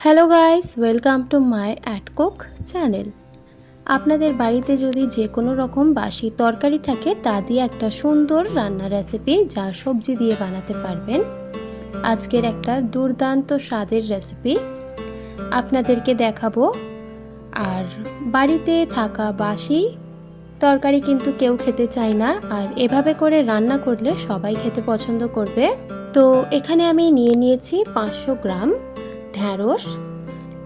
Hello guys, welcome to my at cook channel. আপনাদের বাড়িতে যদি যে কোনো রকম বাসি তরকারি থাকে তা দিয়ে একটা সুন্দর রান্নার রেসিপি যা সবজি দিয়ে বানাতে পারবেন, আজকের একটা দুর্দান্ত স্বাদের রেসিপি আপনাদেরকে দেখাবো। আর বাড়িতে থাকা বাসি তরকারি কিন্তু কেউ খেতে চায় না, আর এভাবে করে রান্না করলে সবাই খেতে পছন্দ করবে। তো এখানে আমি নিয়ে নিয়েছি 500 গ্রাম ঢ্যাঁড়স।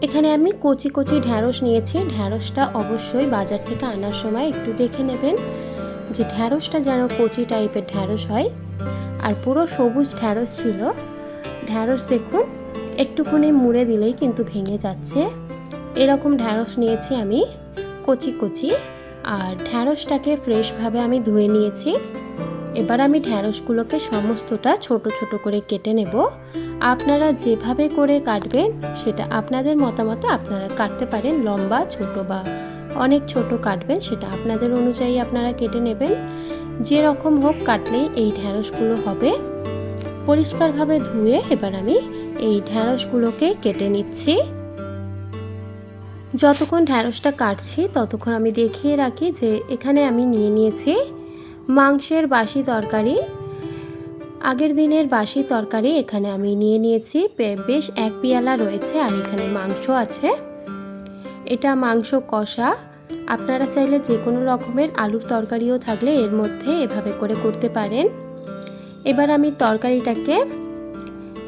এখানে আমি কচি কচি ঢ্যাঁড়স নিয়েছি। ঢ্যাঁড়সটা অবশ্যই বাজার থেকে আনার সময় একটু দেখে নেবেন যে ঢ্যাঁড়সটা যেন কচি টাইপের ঢ্যাঁড়স হয়। আর পুরো সবুজ ঢ্যাঁড়স ছিল। ঢ্যাঁড়স দেখুন একটুখানি মুড়ে দিলেই কিন্তু ভেঙে যাচ্ছে। এরকম ঢ্যাঁড়স নিয়েছি আমি কচি কচি। আর ঢ্যাঁড়সটাকে ফ্রেশভাবে আমি ধুয়ে নিয়েছি। এবার আমি ঢ্যাঁড়সগুলোকে সমস্তটা ছোট ছোট করে কেটে নেব। আপনারা যেভাবে করে কাটবেন সেটা আপনাদের মতামত, আপনারা কাটতে পারেন লম্বা, ছোট বা অনেক ছোট কাটবেন সেটা আপনাদের অনুযায়ী আপনারা কেটে নেবেন। যেরকম হোক কাটলেই এই ঢ্যাঁড়সগুলো হবে। পরিষ্কারভাবে ধুয়ে এবার আমি এই ঢ্যাঁড়সগুলোকে কেটে নিচ্ছি। যতক্ষণ ঢ্যাঁড়সটা কাটছি ততক্ষণ আমি দেখিয়ে রাখি যে এখানে আমি নিয়ে নিয়েছি মাংসের বাসি তরকারি। আগের দিনের বাসি তরকারি এখানে আমি নিয়ে নিয়েছি, বেশ 1 পেয়ালা রয়েছে। আর এখানে মাংস আছে, এটা মাংস কষা। আপনারা চাইলে যে কোনো রকমের আলুর তরকারিও থাকলে এর মধ্যে এভাবে করে করতে পারেন। এবার আমি তরকারিটাকে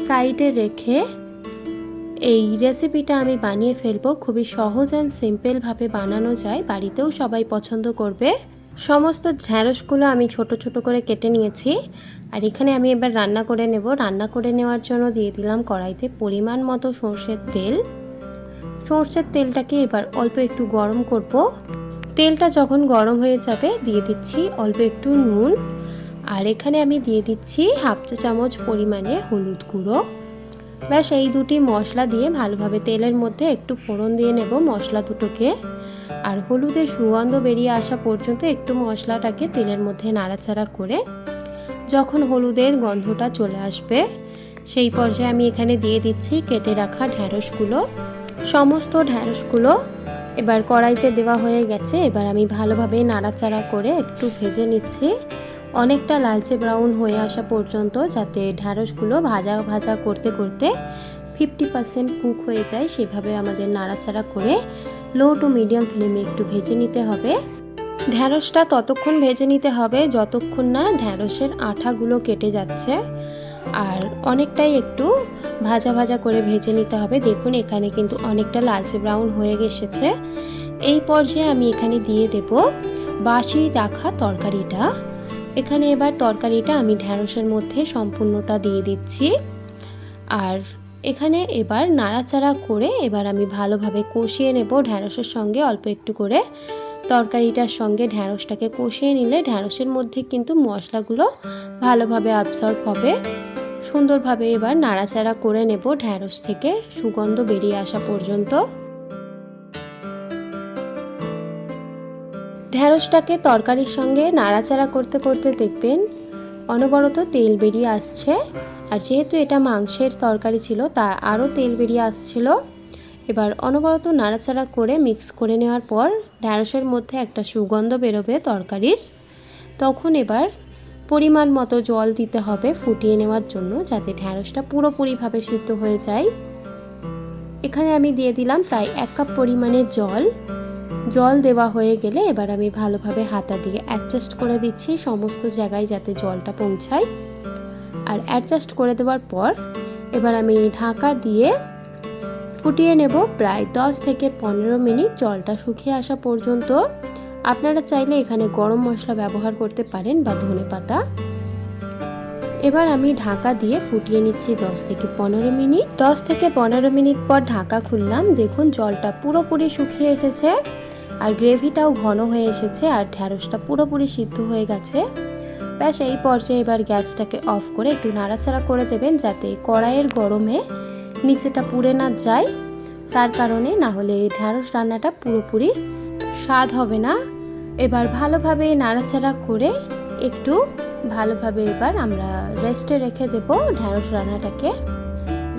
সাইডে রেখে এই রেসিপিটা আমি বানিয়ে ফেলবো। খুবই সহজ অ্যান্ড সিম্পলভাবে বানানো যায়, বাড়িতেও সবাই পছন্দ করবে। সমস্ত ঢ্যাঁড়সগুলো আমি ছোট ছোট করে কেটে নিয়েছি। আর এখানে আমি এবার রান্না করে নেব। রান্না করে নেওয়ার জন্য দিয়ে দিলাম কড়াইতে পরিমাণ মতো সর্ষের তেল। সর্ষের তেলটাকে এবার অল্প একটু গরম করব। তেলটা যখন গরম হয়ে যাবে দিয়ে দিচ্ছি অল্প একটু নুন। আর এখানে আমি দিয়ে দিচ্ছি 1/2 চা চামচ পরিমাণে হলুদ গুঁড়ো। ব্যাস এই দুটি মশলা দিয়ে ভালোভাবে তেলের মধ্যে একটু ফোড়ন দিয়ে নেব মশলা দুটোকে। আর হলুদের সুগন্ধ বেরিয়ে আসা পর্যন্ত একটু মশলাটাকে তেলের মধ্যে নাড়াচাড়া করে যখন হলুদের গন্ধটা চলে আসবে সেই পর্যায়ে আমি এখানে দিয়ে দিচ্ছি কেটে রাখা ঢ্যাঁড়সগুলো। সমস্ত ঢ্যাঁড়সগুলো এবার কড়াইতে দেওয়া হয়ে গেছে। এবার আমি ভালোভাবে নাড়াচাড়া করে একটু ভেজে নিচ্ছি, অনেকটা লালচে ব্রাউন হয়ে আসা পর্যন্ত, যাতে ঢ্যাঁড়সগুলো ভাজা ভাজা করতে করতে 50% কুক হয়ে যায়। সেভাবে আমাদের নাড়াচাড়া করে লো টু মিডিয়াম ফ্লেমে একটু ভেজে নিতে হবে। ঢ্যাঁড়সটা ততক্ষণ ভেজে নিতে হবে যতক্ষণ না ঢ্যাঁড়সের আঠাগুলো কেটে যাচ্ছে। আর অনেকটাই একটু ভাজা ভাজা করে ভেজে নিতে হবে। দেখুন এখানে কিন্তু অনেকটা লালচে ব্রাউন হয়ে গেছে। এই পর্যায়ে আমি এখানে দিয়ে দেব বাসি রাখা তরকারিটা। এখানে এবার তরকারিটা আমি ঢ্যাঁড়সের মধ্যে সম্পূর্ণটা দিয়ে দিচ্ছি। আর এখানে এবার নাড়াচাড়া করে এবার আমি ভালোভাবে কষিয়ে নেব ঢ্যাঁড়সের সঙ্গে। অল্প একটু করে তরকারিটার সঙ্গে ঢ্যাঁড়সটাকে কষিয়ে নিলে ঢ্যাঁড়সের মধ্যে কিন্তু মশলাগুলো ভালোভাবে অ্যাবসর্ব হবে। সুন্দরভাবে এবার নাড়াচাড়া করে নেব ঢ্যাঁড়স থেকে সুগন্ধ বেরিয়ে আসা পর্যন্ত। ঢ্যাঁড়সটাকে তরকারির সঙ্গে নাড়াচাড়া করতে করতে দেখবেন অনবরত তেল বেরিয়ে আসছে। আর যেহেতু এটা মাংসের তরকারি ছিল তা আরও তেল বেরিয়ে আসছিল। এবার অনবরত নাড়াচাড়া করে মিক্স করে নেওয়ার পর ঢ্যাঁড়সের মধ্যে একটা সুগন্ধ বেরোবে তরকারির। তখন এবার পরিমাণ মতো জল দিতে হবে ফুটিয়ে নেওয়ার জন্য, যাতে ঢ্যাঁড়সটা পুরোপুরিভাবে সিদ্ধ হয়ে যায়। এখানে আমি দিয়ে দিলাম প্রায় 1 কাপ পরিমাণে জল। জল দেওয়া হয়ে গেলে এবার আমি ভালোভাবে হাতা দিয়ে অ্যাডজাস্ট করে দিচ্ছি সমস্ত জায়গায় যাতে জলটা পৌঁছায়। আর অ্যাডজাস্ট করে দেওয়ার পর এবার আমি ঢাকা দিয়ে ফুটিয়ে নেব প্রায় 10 থেকে 15 মিনিট, জলটা শুকিয়ে আসা পর্যন্ত। আপনারা চাইলে এখানে গরম মশলা ব্যবহার করতে পারেন বা ধনেপাতা। এবার আমি ঢাকা দিয়ে ফুটিয়ে নিচ্ছি 10 থেকে 15 মিনিট। 10 থেকে 15 মিনিট পর ঢাকা খুললাম। দেখুন জলটা পুরোপুরি শুকিয়ে এসেছে আর গ্রেভিটাও ঘন হয়ে এসেছে আর ঢ্যাঁড়সটা পুরোপুরি সিদ্ধ হয়ে গেছে। ব্যাস এই পর্যায়ে এবার গ্যাসটাকে অফ করে একটু নাড়াচাড়া করে দেবেন যাতে কড়াইয়ের গরমে নিচেটা পুড়ে না যায়। তার কারণে না হলে ঢ্যাঁড়স রান্নাটা পুরোপুরি স্বাদ হবে না। এবার ভালোভাবে নাড়াচাড়া করে একটু ভালোভাবে এবার আমরা রেস্টে রেখে দেব ঢ্যাঁড়স রান্নাটাকে।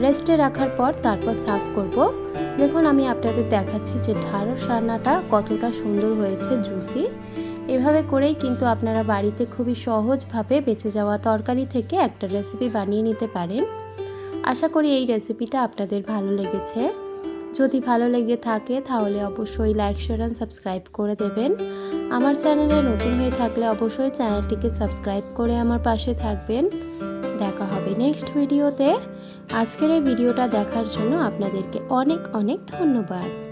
রেস্টে রাখার পর তারপর সার্ভ করব। দেখুন আমি আপনাদের দেখাচ্ছি যে ঢ্যাঁড়স রান্নাটা কতটা সুন্দর হয়েছে, জুসি। এভাবে করেই কিন্তু আপনারা বাড়িতে খুবই সহজভাবে বেঁচে যাওয়া তরকারি থেকে একটা রেসিপি বানিয়ে নিতে পারেন। আশা করি এই রেসিপিটা আপনাদের ভালো লেগেছে। যদি ভালো লেগে থাকে তাহলে অবশ্যই লাইক, শেয়ার অ্যান্ড সাবস্ক্রাইব করে দেবেন। আমার চ্যানেলে নতুন হয়ে থাকলে অবশ্যই চ্যানেলটিকে সাবস্ক্রাইব করে আমার পাশে থাকবেন। দেখা হবে নেক্সট ভিডিওতে। আজকের এই ভিডিওটা দেখার জন্য আপনাদেরকে অনেক অনেক ধন্যবাদ।